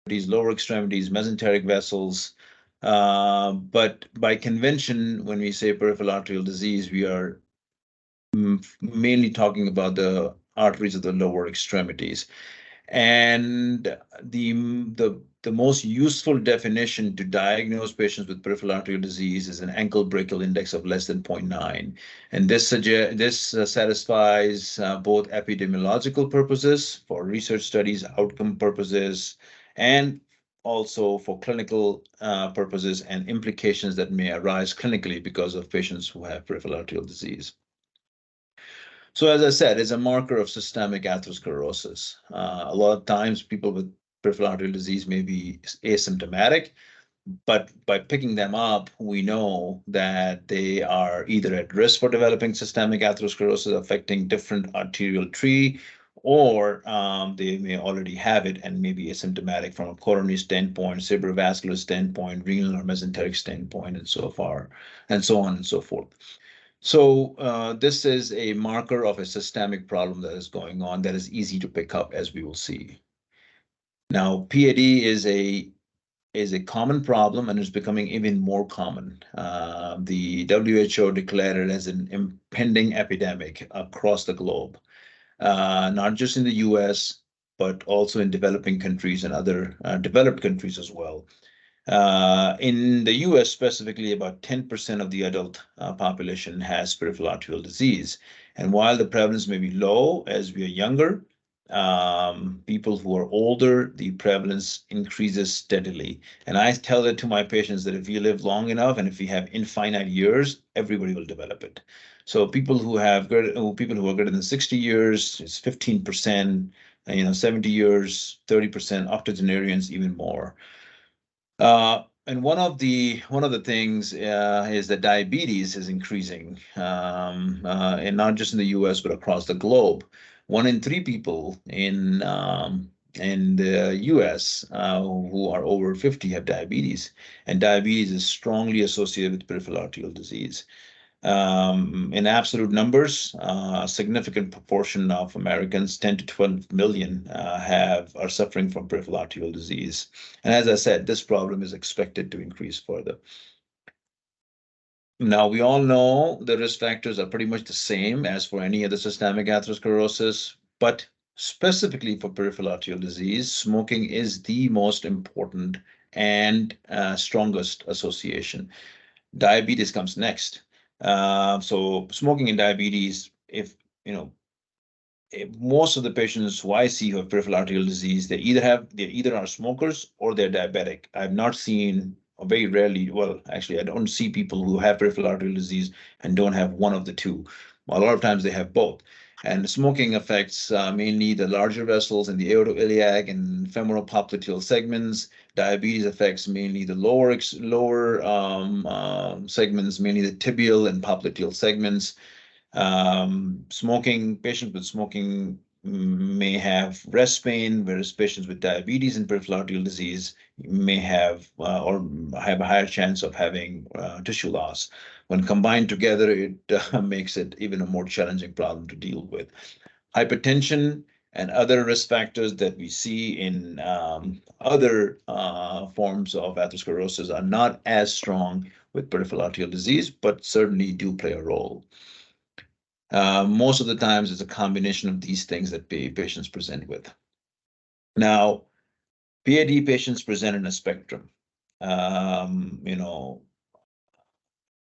lower extremities, mesenteric vessels. But by convention, when we say peripheral arterial disease, we are mainly talking about the arteries of the lower extremities. And the most useful definition to diagnose patients with peripheral arterial disease is an ankle brachial index of less than 0.9. And this satisfies both epidemiological purposes for research studies, outcome purposes, and also for clinical purposes and implications that may arise clinically because of patients who have peripheral arterial disease. So as I said, it's a marker of systemic atherosclerosis. A lot of times people with peripheral arterial disease may be asymptomatic, but by picking them up, we know that they are either at risk for developing systemic atherosclerosis affecting different arterial tree, or they may already have it and may be asymptomatic from a coronary standpoint, cerebrovascular standpoint, renal or mesenteric standpoint, and so far, and so on and so forth. So this is a marker of a systemic problem that is going on that is easy to pick up, as we will see. Now, PAD is a common problem and is becoming even more common. The WHO declared it as an impending epidemic across the globe, not just in the US, but also in developing countries and other developed countries as well. In the US specifically, about 10% of the adult population has peripheral arterial disease. And while the prevalence may be low as we are younger, people who are older, the prevalence increases steadily. And I tell it to my patients that if you live long enough and if you have infinite years, everybody will develop it. So people who are greater than 60 years, it's 15%, 70 years, 30%, octogenarians even more. And one of the things is that diabetes is increasing, and not just in the U.S. but across the globe. 1 in 3 people in the U.S. Who are over 50 have diabetes, and diabetes is strongly associated with peripheral arterial disease. In absolute numbers, a significant proportion of Americans, 10 to 12 million, are suffering from peripheral arterial disease. And as I said, this problem is expected to increase further. Now, we all know the risk factors are pretty much the same as for any other systemic atherosclerosis, but specifically for peripheral arterial disease, smoking is the most important and strongest association. Diabetes comes next. So smoking and diabetes, if most of the patients who I see who have peripheral arterial disease, they either are smokers or they're diabetic. I've not seen, or very rarely, well, actually, I don't see people who have peripheral arterial disease and don't have one of the two. A lot of times they have both. And smoking affects mainly the larger vessels in the aortoiliac and femoral popliteal segments. Diabetes affects mainly the lower segments, mainly the tibial and popliteal segments. Patients with smoking may have rest pain, whereas patients with diabetes and peripheral arterial disease may have or have a higher chance of having tissue loss. When combined together, it makes it even a more challenging problem to deal with. Hypertension and other risk factors that we see in other forms of atherosclerosis are not as strong with peripheral arterial disease, but certainly do play a role. Most of the times, it's a combination of these things that patients present with. Now, PAD patients present in a spectrum.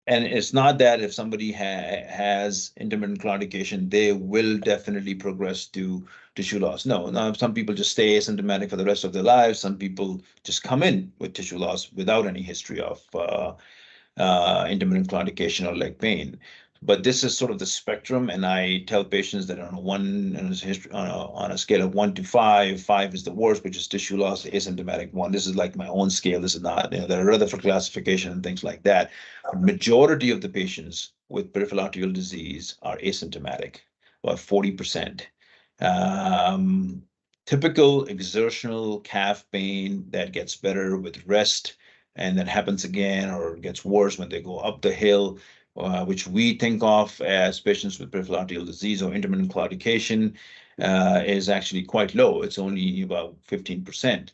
And it's not that if somebody has intermittent claudication, they will definitely progress to tissue loss. No, some people just stay asymptomatic for the rest of their lives. Some people just come in with tissue loss without any history of intermittent claudication or leg pain. But this is sort of the spectrum, and I tell patients that on a scale of 1 to 5, 5 is the worst, which is tissue loss, asymptomatic 1. This is like my own scale. This is not, there are other for classification and things like that. The majority of the patients with peripheral arterial disease are asymptomatic, about 40%. Typical exertional calf pain that gets better with rest and then happens again or gets worse when they go up the hill, which we think of as patients with peripheral arterial disease or intermittent claudication, is actually quite low. It's only about 15%.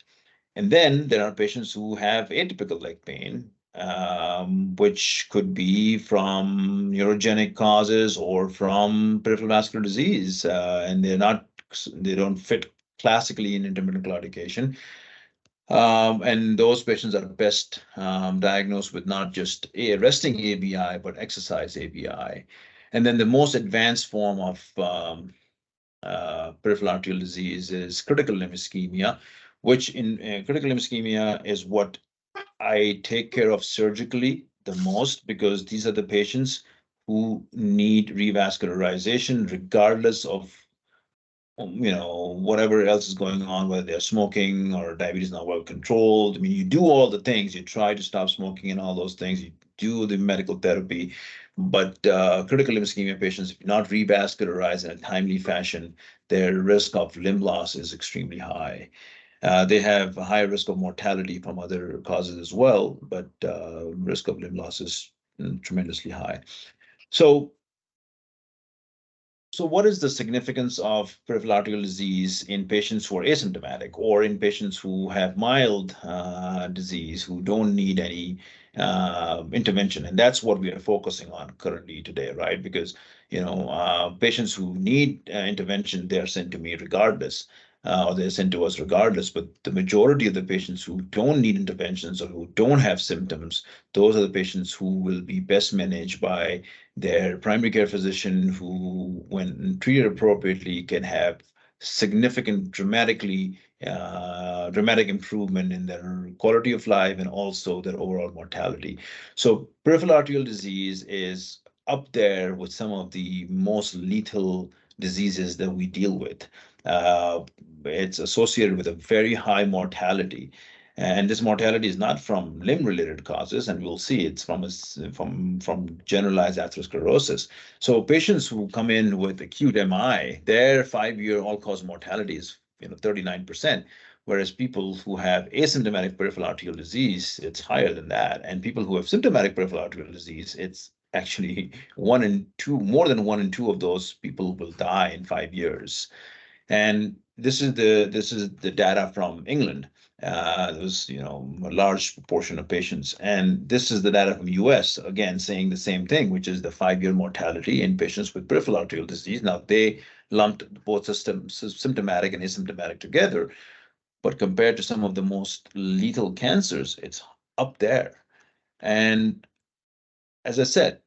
And then there are patients who have atypical leg pain, which could be from neurogenic causes or from peripheral vascular disease, and they don't fit classically in intermittent claudication. And those patients are best diagnosed with not just a resting ABI, but exercise ABI. And then the most advanced form of peripheral arterial disease is critical limb ischemia, which in critical limb ischemia is what I take care of surgically the most, because these are the patients who need revascularization regardless of whatever else is going on, whether they're smoking or diabetes not well controlled. I mean, you do all the things, you try to stop smoking and all those things, you do the medical therapy, but critical limb ischemia patients, if not revascularized in a timely fashion, their risk of limb loss is extremely high. They have a higher risk of mortality from other causes as well, but risk of limb loss is tremendously high. So what is the significance of peripheral arterial disease in patients who are asymptomatic or in patients who have mild disease, who don't need any intervention? And that's what we are focusing on currently today, right? Because, patients who need intervention, they're sent to me regardless, or they're sent to us regardless. But the majority of the patients who don't need interventions or who don't have symptoms, those are the patients who will be best managed by their primary care physician, who, when treated appropriately, can have significant, dramatic improvement in their quality of life and also their overall mortality. So peripheral arterial disease is up there with some of the most lethal diseases that we deal with. Uh, it's associated with a very high mortality. And this mortality is not from limb-related causes, and we'll see it's from generalized atherosclerosis. So patients who come in with acute MI, their 5-year all-cause mortality is 39%, whereas people who have asymptomatic peripheral arterial disease, it's higher than that. And people who have symptomatic peripheral arterial disease, it's actually one in two, more than 1 in 2 of those people will die in 5 years. And this is the data from England. There was a large proportion of patients, and this is the data from US, again saying the same thing, which is the 5-year mortality in patients with peripheral arterial disease. Now they lumped both symptomatic and asymptomatic together, but compared to some of the most lethal cancers, it's up there. And as I said,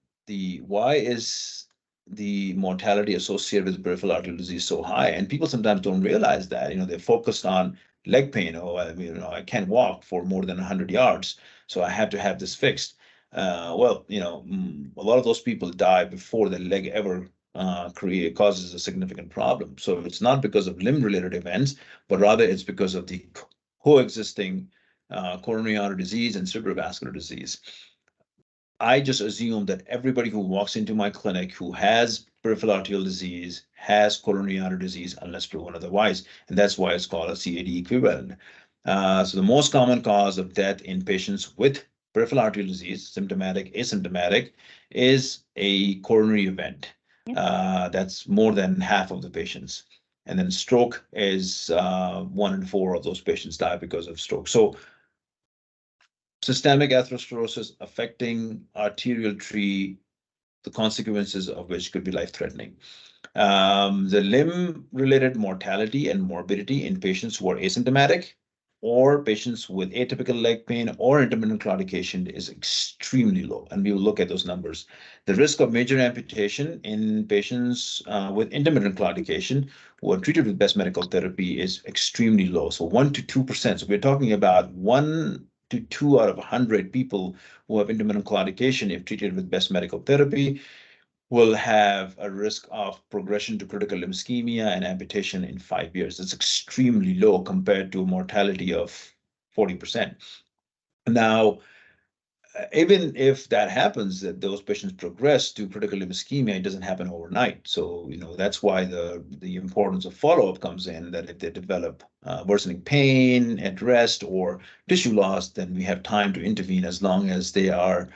why is the mortality associated with peripheral arterial disease so high? And people sometimes don't realize that. They're focused on leg pain. Oh, I can't walk for more than 100 yards, so I have to have this fixed. A lot of those people die before the leg ever causes a significant problem. So it's not because of limb-related events, but rather it's because of the coexisting coronary artery disease and cerebrovascular disease. I just assume that everybody who walks into my clinic who has peripheral arterial disease has coronary artery disease unless proven otherwise. And that's why it's called a CAD equivalent. So the most common cause of death in patients with peripheral arterial disease, symptomatic, asymptomatic, is a coronary event. That's more than half of the patients. And then stroke is 1 in 4 of those patients die because of stroke. So systemic atherosclerosis affecting arterial tree, the consequences of which could be life-threatening. The limb-related mortality and morbidity in patients who are asymptomatic or patients with atypical leg pain or intermittent claudication is extremely low, and we will look at those numbers. The risk of major amputation in patients with intermittent claudication who are treated with best medical therapy is extremely low, so 1 to 2%. So we're talking about 1 to 2 out of 100 people who have intermittent claudication, if treated with best medical therapy, will have a risk of progression to critical limb ischemia and amputation in 5 years. It's extremely low compared to a mortality of 40%. Now, even if that happens, that those patients progress to critical limb ischemia, it doesn't happen overnight. So, that's why the importance of follow-up comes in, that if they develop worsening pain at rest or tissue loss, then we have time to intervene as long as they are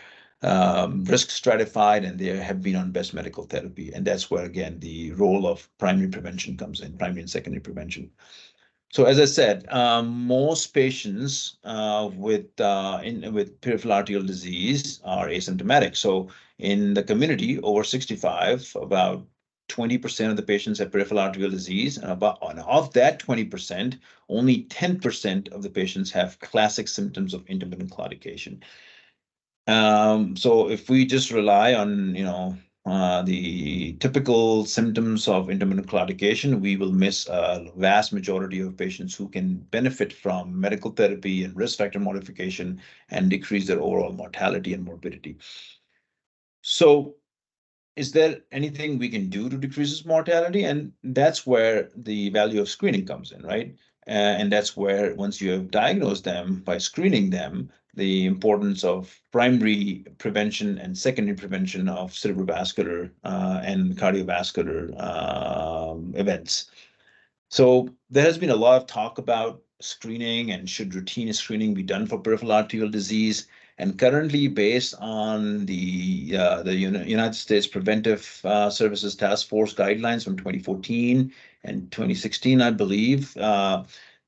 risk stratified and they have been on best medical therapy. And that's where, again, the role of primary prevention comes in, primary and secondary prevention. So as I said, most patients with peripheral arterial disease are asymptomatic. So in the community over 65, about 20% of the patients have peripheral arterial disease, and of that 20%, only 10% of the patients have classic symptoms of intermittent claudication. So if we just rely on, the typical symptoms of intermittent claudication, we will miss a vast majority of patients who can benefit from medical therapy and risk factor modification and decrease their overall mortality and morbidity. So is there anything we can do to decrease this mortality? And that's where the value of screening comes in, right? And that's where, once you have diagnosed them by screening them, the importance of primary prevention and secondary prevention of cerebrovascular and cardiovascular events. So there has been a lot of talk about screening and should routine screening be done for peripheral arterial disease. And currently, based on the United States Preventive Services Task Force guidelines from 2014 and 2016, I believe,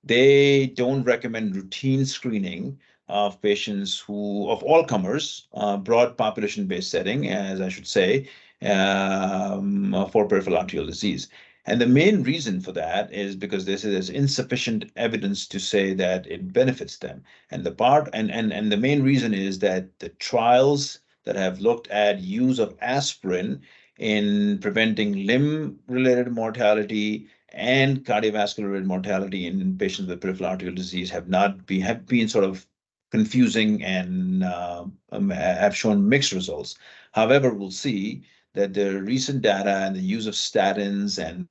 they don't recommend routine screening of patients of all comers, broad population-based setting, as I should say, for peripheral arterial disease. And the main reason for that is because there's insufficient evidence to say that it benefits them. And the main reason is that the trials that have looked at use of aspirin in preventing limb-related mortality and cardiovascular-related mortality in patients with peripheral arterial disease have been sort of confusing and have shown mixed results. However, we'll see that the recent data and the use of statins and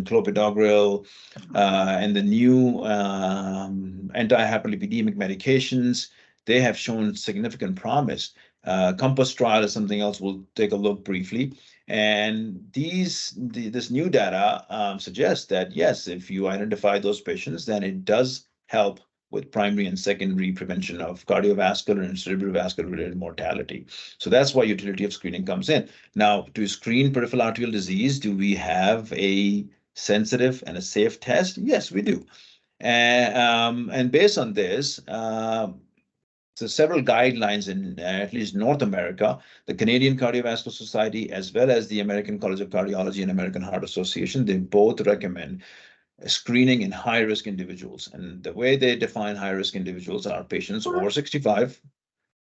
clopidogrel and the new anti-hyperlipidemic medications, they have shown significant promise. Compass trial is something else we'll take a look briefly. And this new data suggests that, yes, if you identify those patients, then it does help with primary and secondary prevention of cardiovascular and cerebrovascular related mortality. So that's why utility of screening comes in. Now, to screen peripheral arterial disease, do we have a sensitive and a safe test? Yes, we do. And based on this, so several guidelines in at least North America, the Canadian Cardiovascular Society, as well as the American College of Cardiology and American Heart Association, they both recommend screening in high-risk individuals. And the way they define high-risk individuals are patients over 65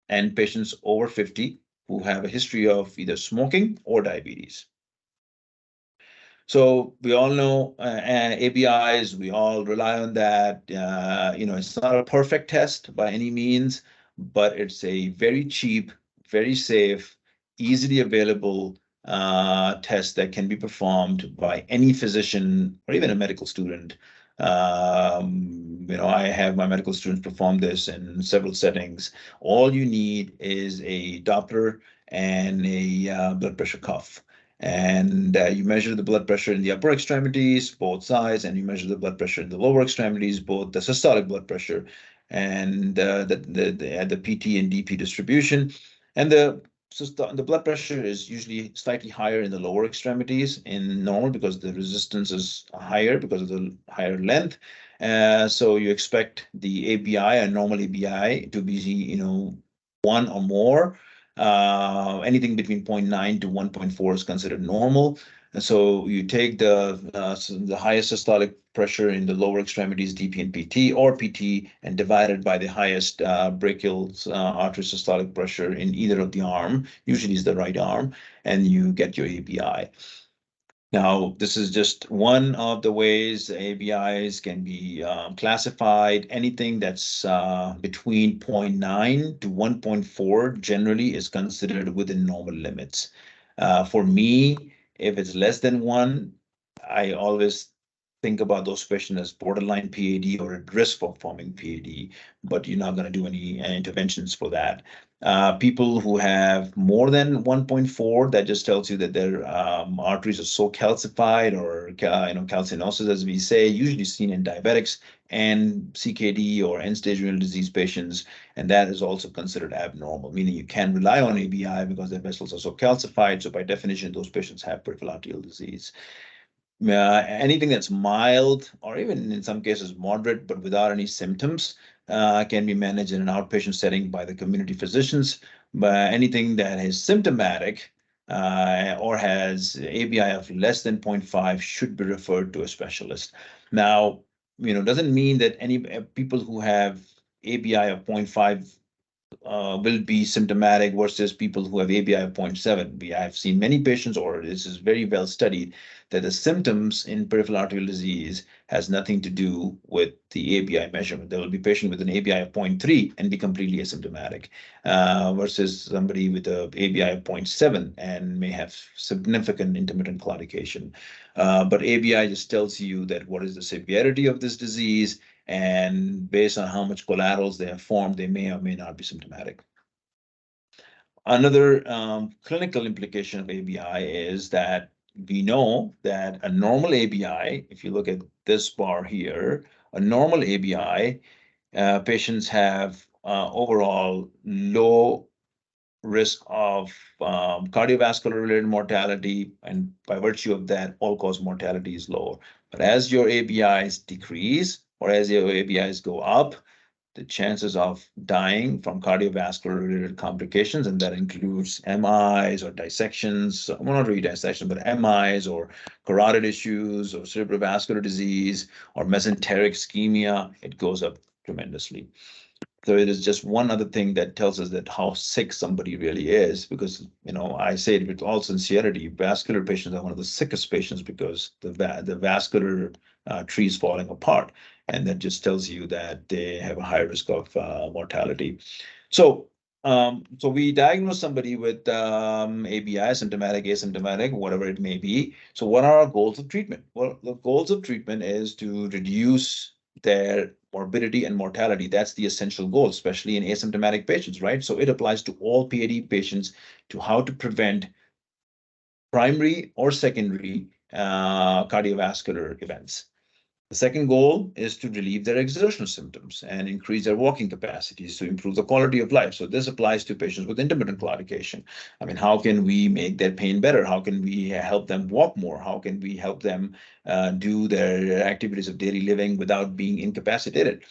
and patients over 50 who have a history of either smoking or diabetes. So we all know ABIs, we all rely on that. It's not a perfect test by any means, but it's a very cheap, very safe, easily available test that can be performed by any physician or even a medical student. I have my medical students perform this in several settings. All you need is a Doppler and a blood pressure cuff. And you measure the blood pressure in the upper extremities, both sides, and you measure the blood pressure in the lower extremities, both the systolic blood pressure and the PT and DP distribution. And the blood pressure is usually slightly higher in the lower extremities in normal because the resistance is higher because of the higher length. So you expect the ABI, a normal ABI, to be, 1 or more. Anything between 0.9 to 1.4 is considered normal. And so you take the highest systolic pressure in the lower extremities, DP and PT, or PT, and divide it by the highest brachial artery systolic pressure in either of the arm, usually is the right arm, and you get your ABI. Now, this is just one of the ways ABIs can be classified. Anything that's between 0.9 to 1.4 generally is considered within normal limits. For me, if it's less than 1, I always think about those patients as borderline PAD or at risk for forming PAD, but you're not going to do any interventions for that. People who have more than 1.4, that just tells you that their arteries are so calcified or calcinosis, as we say, usually seen in diabetics and CKD or end-stage renal disease patients, and that is also considered abnormal, meaning you can rely on ABI because their vessels are so calcified. So by definition, those patients have peripheral arterial disease. Anything that's mild or even in some cases moderate, but without any symptoms, can be managed in an outpatient setting by the community physicians. But anything that is symptomatic or has ABI of less than 0.5 should be referred to a specialist. Now, doesn't mean that any people who have ABI of 0.5 will be symptomatic versus people who have ABI of 0.7. I've seen many patients, or this is very well studied, that the symptoms in peripheral arterial disease has nothing to do with the ABI measurement. There will be a patient with an ABI of 0.3 and be completely asymptomatic, versus somebody with a ABI of 0.7 and may have significant intermittent claudication. But ABI just tells you that what is the severity of this disease, and based on how much collaterals they have formed, they may or may not be symptomatic. Another clinical implication of ABI is that we know that a normal ABI, if you look at this bar here, a normal ABI, patients have overall low risk of cardiovascular related mortality, and by virtue of that, all-cause mortality is lower. But as your ABIs decrease or as your ABIs go up, the chances of dying from cardiovascular related complications, and that includes MIs or dissections, well, not really dissection, but MIs or carotid issues or cerebrovascular disease or mesenteric ischemia, it goes up tremendously. So it is just one other thing that tells us that how sick somebody really is, because I say it with all sincerity, vascular patients are one of the sickest patients because the vascular tree is falling apart, and that just tells you that they have a high risk of mortality. So we diagnose somebody with ABI, symptomatic, asymptomatic, whatever it may be. So what are our goals of treatment? Well, the goals of treatment is to reduce their morbidity and mortality. That's the essential goal, especially in asymptomatic patients, right? So it applies to all PAD patients to how to prevent primary or secondary cardiovascular events. The second goal is to relieve their exertional symptoms and increase their walking capacities to improve the quality of life. So this applies to patients with intermittent claudication. I mean, how can we make their pain better? How can we help them walk more? How can we help them do their activities of daily living without being incapacitated?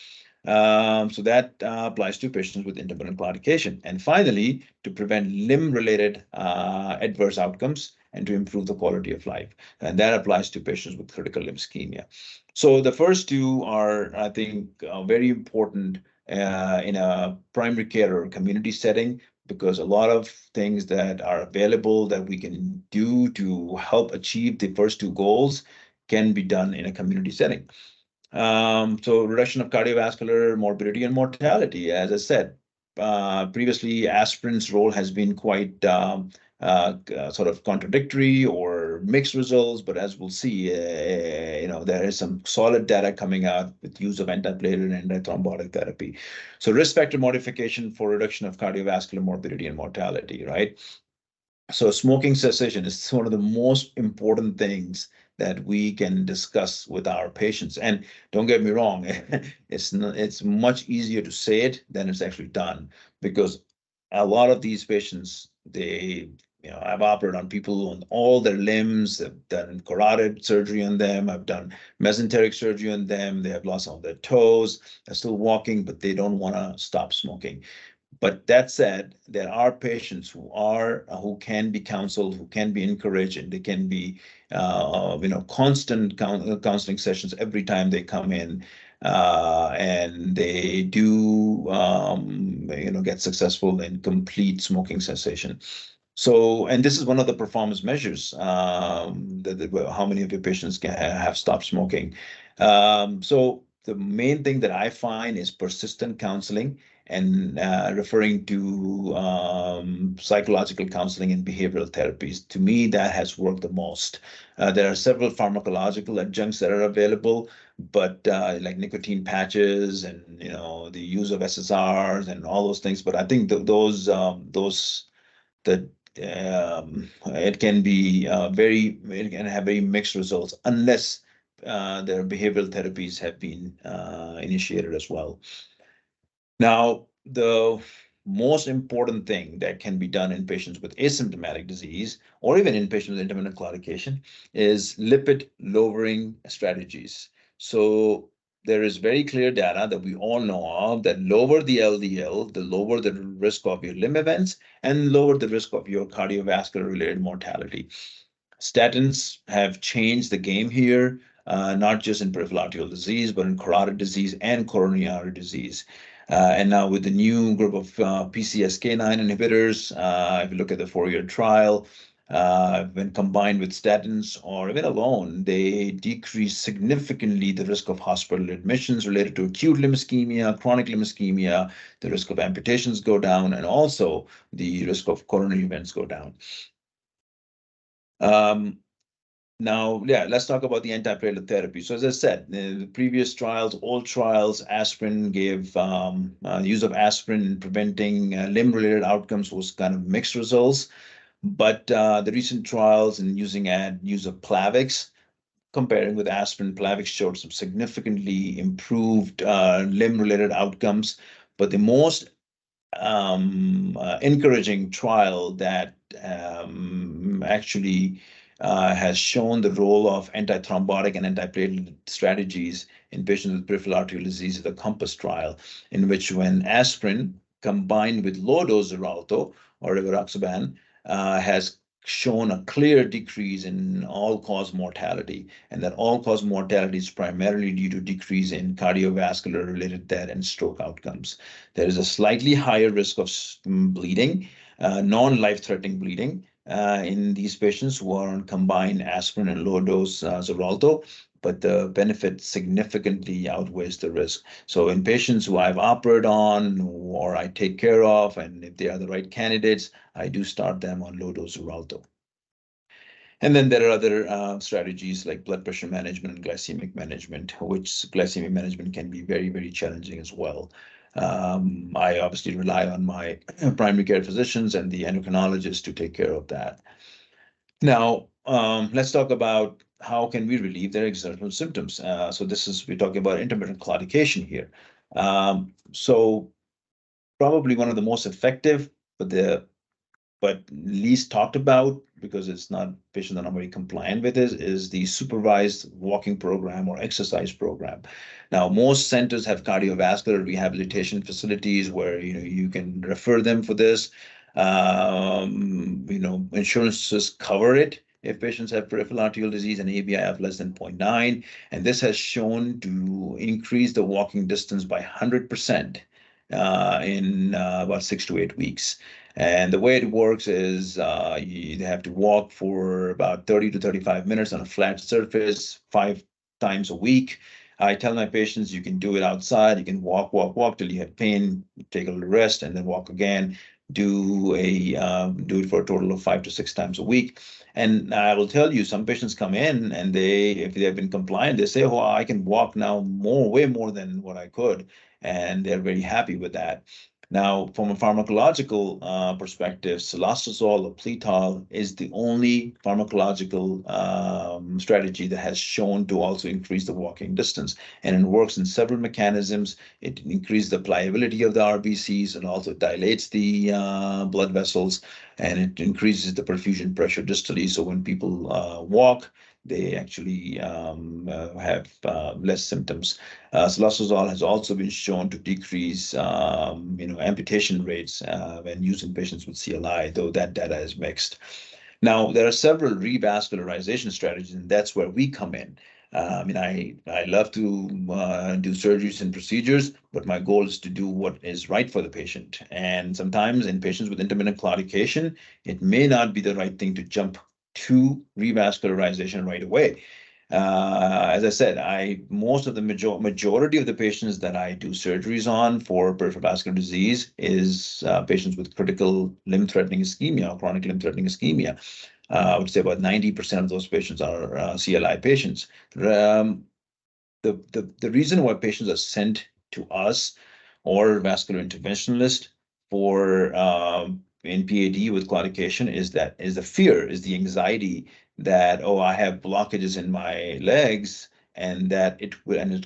So that applies to patients with intermittent claudication. And finally, to prevent limb-related adverse outcomes and to improve the quality of life. And that applies to patients with critical limb ischemia. So the first two are, I think, very important in a primary care or community setting, because a lot of things that are available that we can do to help achieve the first two goals can be done in a community setting. So reduction of cardiovascular morbidity and mortality, as I said, previously aspirin's role has been quite sort of contradictory or mixed results, but as we'll see, there is some solid data coming out with use of antiplatelet and antithrombotic therapy. So risk factor modification for reduction of cardiovascular morbidity and mortality, right? So smoking cessation is one of the most important things that we can discuss with our patients. And don't get me wrong, it's much easier to say it than it's actually done, because a lot of these patients, I've operated on people on all their limbs. I've done carotid surgery on them. I've done mesenteric surgery on them. They have lost all their toes. They're still walking, but they don't want to stop smoking. But that said, there are patients who can be counseled, who can be encouraged, and they can be, constant counseling sessions every time they come in, and they do, get successful in complete smoking cessation. So, and this is one of the performance measures, how many of your patients can have stopped smoking. So the main thing that I find is persistent counseling and referring to psychological counseling and behavioral therapies. To me, that has worked the most. There are several pharmacological adjuncts that are available, but like nicotine patches and the use of SSRs and all those things. But I think it can be it can have very mixed results unless their behavioral therapies have been initiated as well. Now, most important thing that can be done in patients with asymptomatic disease or even in patients with intermittent claudication is lipid lowering strategies. So there is very clear data that we all know of that lower the LDL, the lower the risk of your limb events and lower the risk of your cardiovascular related mortality. Statins have changed the game here, not just in peripheral arterial disease, but in carotid disease and coronary artery disease. And now with the new group of PCSK9 inhibitors, if you look at the 4-year trial, when combined with statins or even alone, they decrease significantly the risk of hospital admissions related to acute limb ischemia, chronic limb ischemia, the risk of amputations go down, and also the risk of coronary events go down. Now, yeah, let's talk about the antiplatelet therapy. So as I said, the previous trials, all trials, aspirin gave use of aspirin in preventing limb-related outcomes was kind of mixed results. But the recent trials in use of Plavix, comparing with aspirin, Plavix showed some significantly improved limb-related outcomes. But the most encouraging trial that actually has shown the role of antithrombotic and antiplatelet strategies in patients with peripheral arterial disease is the COMPASS trial, in which when aspirin combined with low-dose Xarelto or rivaroxaban has shown a clear decrease in all-cause mortality, and that all-cause mortality is primarily due to decrease in cardiovascular-related death and stroke outcomes. There is a slightly higher risk of bleeding, non-life-threatening bleeding, in these patients who are on combined aspirin and low-dose Xarelto, but the benefit significantly outweighs the risk. So in patients who I've operated on or I take care of, and if they are the right candidates, I do start them on low-dose Xarelto. And then there are other strategies like blood pressure management and glycemic management, which glycemic management can be very, very challenging as well. I obviously rely on my primary care physicians and the endocrinologists to take care of that. Now, let's talk about how can we relieve their exertional symptoms. So we're talking about intermittent claudication here. So probably one of the most effective, but least talked about because it's not patients are not very compliant with it, is the supervised walking program or exercise program. Now, most centers have cardiovascular rehabilitation facilities where you can refer them for this. Insurances cover it if patients have peripheral arterial disease and ABI of less than 0.9, and this has shown to increase the walking distance by 100% in about 6 to 8 weeks. And the way it works is you have to walk for about 30 to 35 minutes on a flat surface 5 times a week. I tell my patients you can do it outside. You can walk till you have pain, take a little rest, and then walk again. Do it for a total of 5 to 6 times a week. And I will tell you, some patients come in and if they've been compliant, they say, "Oh, I can walk now way more than what I could," and they're very happy with that. Now, from a pharmacological perspective, cilostazol or Pletol is the only pharmacological strategy that has shown to also increase the walking distance. And it works in several mechanisms. It increases the pliability of the RBCs and also dilates the blood vessels, and it increases the perfusion pressure distally. So when people walk, they actually have less symptoms. Cilostazol has also been shown to decrease, amputation rates when used in patients with CLI, though that data is mixed. Now, there are several revascularization strategies, and that's where we come in. I love to do surgeries and procedures, but my goal is to do what is right for the patient. And sometimes in patients with intermittent claudication, it may not be the right thing to jump to revascularization right away. As I said, most of the majority of the patients that I do surgeries on for peripheral vascular disease is patients with critical limb-threatening ischemia or chronic limb-threatening ischemia. I would say about 90% of those patients are CLI patients. The reason why patients are sent to us or vascular interventionalist for in PAD with claudication is the fear, is the anxiety that, oh, I have blockages in my legs and that it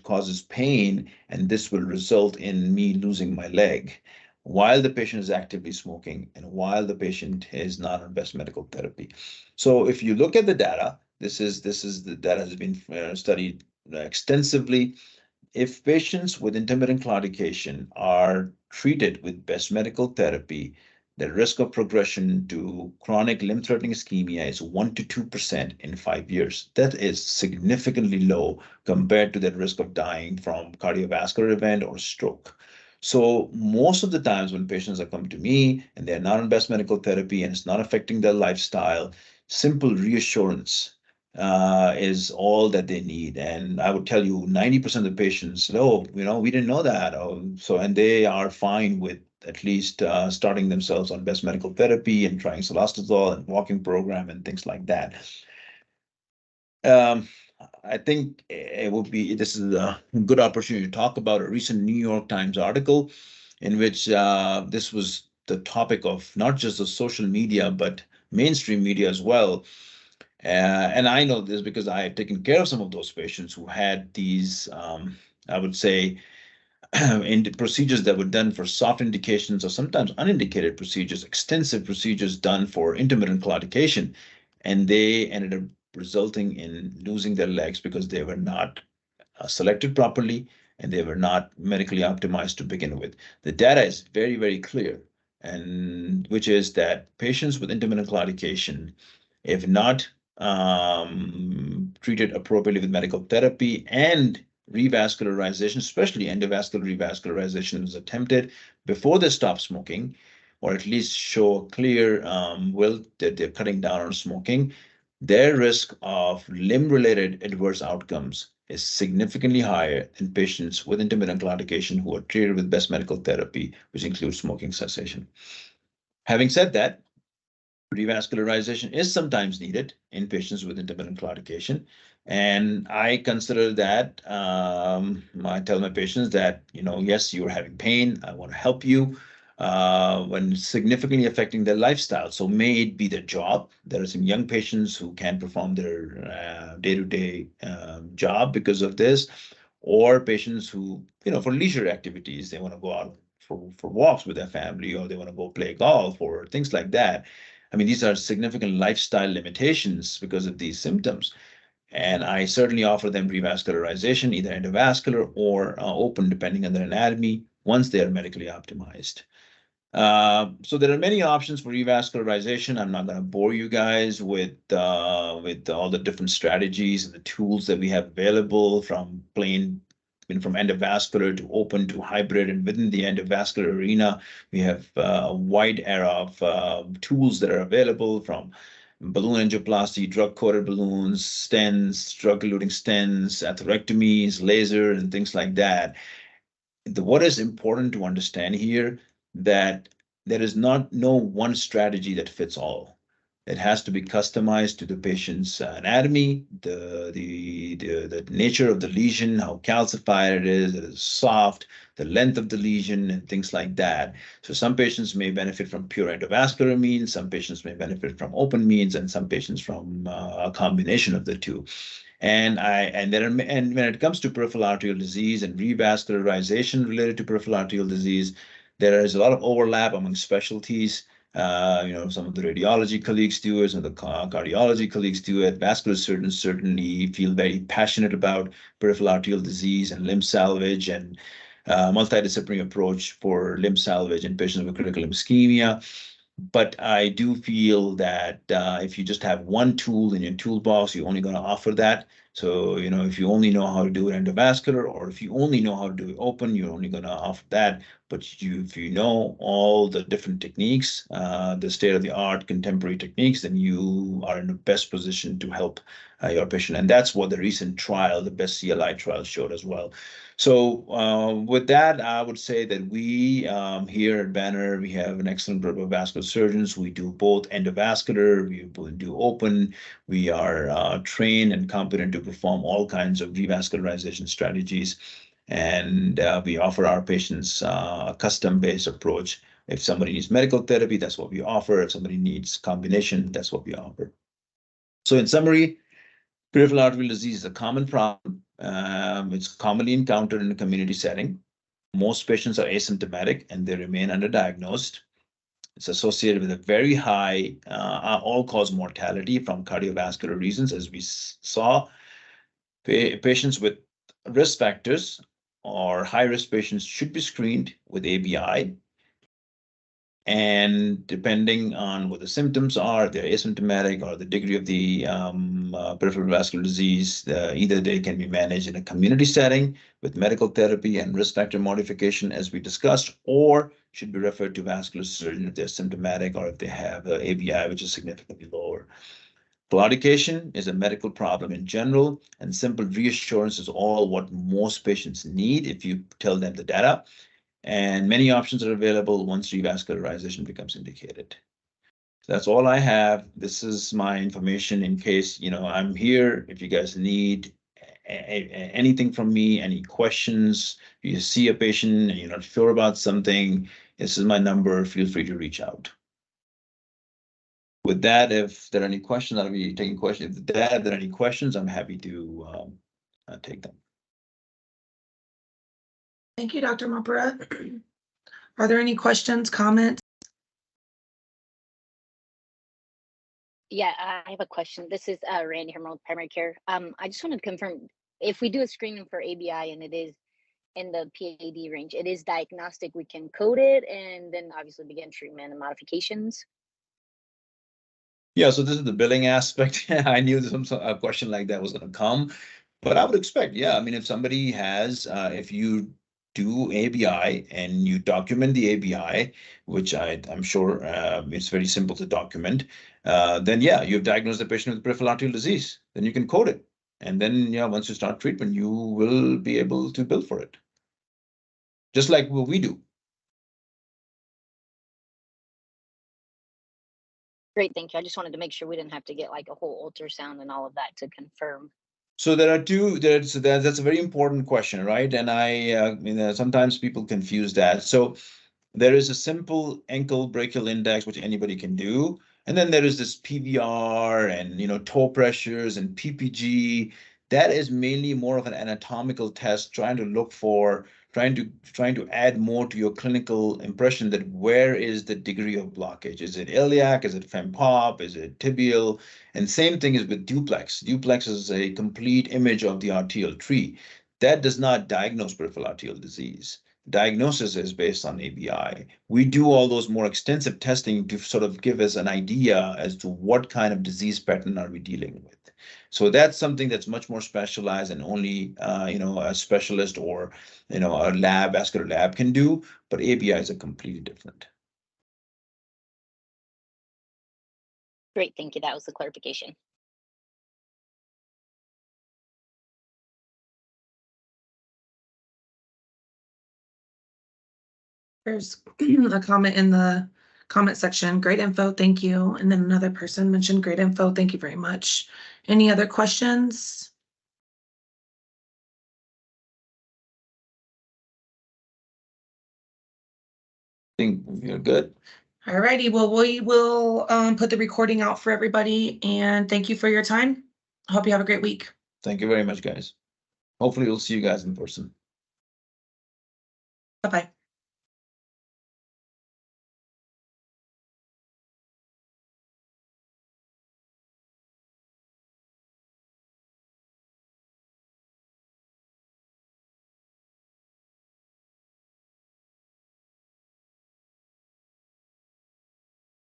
causes pain and this will result in me losing my leg. while the patient is actively smoking and while the patient is not on best medical therapy. So if you look at the data, this is the data has been studied extensively. If patients with intermittent claudication are treated with best medical therapy, the risk of progression to chronic limb-threatening ischemia is 1 to 2% in 5 years. That is significantly low compared to the risk of dying from cardiovascular event or stroke. So most of the times when patients are coming to me and they're not on best medical therapy and it's not affecting their lifestyle, simple reassurance is all that they need. And I would tell you 90% of the patients, oh, we didn't know that. And they are fine with at least starting themselves on best medical therapy and trying cilostazol and walking program and things like that. Um, I think this is a good opportunity to talk about a recent New York Times article in which this was the topic of not just the social media, but mainstream media as well. And I know this because I have taken care of some of those patients who had these, I would say, in procedures that were done for soft indications or sometimes unindicated procedures, extensive procedures done for intermittent claudication, and they ended up resulting in losing their legs because they were not selected properly and they were not medically optimized to begin with. The data is very, very clear, and which is that patients with intermittent claudication, if not treated appropriately with medical therapy and revascularization, especially endovascular revascularization, is attempted before they stop smoking, or at least show a clear will that they're cutting down on smoking, their risk of limb-related adverse outcomes is significantly higher in patients with intermittent claudication who are treated with best medical therapy, which includes smoking cessation. Having said that, revascularization is sometimes needed in patients with intermittent claudication. And I consider that, I tell my patients that, yes, you're having pain. I want to help you when significantly affecting their lifestyle. So may it be their job. There are some young patients who can't perform their day-to-day job because of this, or patients who, for leisure activities, they want to go out for walks with their family, or they want to go play golf or things like that. I mean, these are significant lifestyle limitations because of these symptoms. And I certainly offer them revascularization, either endovascular or open, depending on their anatomy, once they are medically optimized. So there are many options for revascularization. I'm not going to bore you guys with all the different strategies and the tools that we have available, from endovascular to open to hybrid. And within the endovascular arena, we have a wide era of tools that are available, from balloon angioplasty, drug-coated balloons, stents, drug-eluting stents, atherectomies, laser, and things like that. What is important to understand here, that there is no one strategy that fits all. It has to be customized to the patient's anatomy, the nature of the lesion, how calcified it is soft, the length of the lesion, and things like that. So some patients may benefit from pure endovascular means, some patients may benefit from open means, and some patients from a combination of the two. And when it comes to peripheral arterial disease and revascularization related to peripheral arterial disease, there is a lot of overlap among specialties. Some of the radiology colleagues do it, some of the cardiology colleagues do it. Vascular surgeons certainly feel very passionate about peripheral arterial disease and limb salvage, and multidisciplinary approach for limb salvage in patients with critical limb ischemia. But I do feel that if you just have one tool in your toolbox, you're only going to offer that. So, if you only know how to do it endovascular, or if you only know how to do it open, you're only going to offer that. But if you know all the different techniques, the state-of-the-art contemporary techniques, then you are in the best position to help your patient. And that's what the recent trial, the best CLI trial, showed as well. So with that, I would say that we here at Banner, we have an excellent group of vascular surgeons. We do both endovascular, we do open. We are trained and competent to perform all kinds of revascularization strategies. And we offer our patients a custom-based approach. If somebody needs medical therapy, that's what we offer. If somebody needs combination, that's what we offer. So in summary, peripheral arterial disease is a common problem. It's commonly encountered in a community setting. Most patients are asymptomatic and they remain underdiagnosed. It's associated with a very high all-cause mortality from cardiovascular reasons, as we saw. Patients with risk factors or high-risk patients should be screened with ABI. And depending on what the symptoms are, they're asymptomatic or the degree of the peripheral vascular disease, either they can be managed in a community setting with medical therapy and risk factor modification, as we discussed, or should be referred to vascular surgeon if they're symptomatic or if they have ABI, which is significantly lower. Claudication is a medical problem in general, and simple reassurance is all what most patients need if you tell them the data. And many options are available once revascularization becomes indicated. That's all I have. This is my information in case, I'm here. If you guys need anything from me, any questions, you see a patient and you're not sure about something, this is my number. Feel free to reach out. With that, if there are any questions, I'll be taking questions. If there are any questions, I'm happy to take them. Thank you, Dr. Mapura. Are there any questions, comments? Yeah, I have a question. This is Randy Herman with Primary Care. I just wanted to confirm, if we do a screening for ABI and it is in the PAD range, it is diagnostic, we can code it and then obviously begin treatment and modifications? Yeah, so this is the billing aspect. I knew a question like that was going to come, but I would expect, yeah, I mean, if somebody has, if you do ABI and you document the ABI, which I'm sure it's very simple to document, then yeah, you've diagnosed the patient with peripheral arterial disease, then you can code it. And then, yeah, once you start treatment, you will be able to bill for it. Just like what we do. Great, thank you. I just wanted to make sure we didn't have to get like a whole ultrasound and all of that to confirm. So there are two. That's a very important question, right? And sometimes people confuse that. So there is a simple ankle brachial index which anybody can do, and then there is this PVR and toe pressures and PPG. That is mainly more of an anatomical test, trying to add more to your clinical impression that where is the degree of blockage? Is it iliac? Is it fempop? Is it tibial? And same thing is with duplex. Duplex is a complete image of the arterial tree. That does not diagnose peripheral arterial disease. Diagnosis is based on ABI. We do all those more extensive testing to sort of give us an idea as to what kind of disease pattern are we dealing with. So that's something that's much more specialized and only a specialist or a vascular lab can do. But ABI is a completely different. Great, thank you. That was the clarification. There's a comment in the comment section. Great info, thank you. And then another person mentioned great info. Thank you very much. Any other questions? I think you're good. All righty. Well, we will put the recording out for everybody. And thank you for your time. I hope you have a great week. Thank you very much, guys. Hopefully we'll see you guys in person. Bye-bye.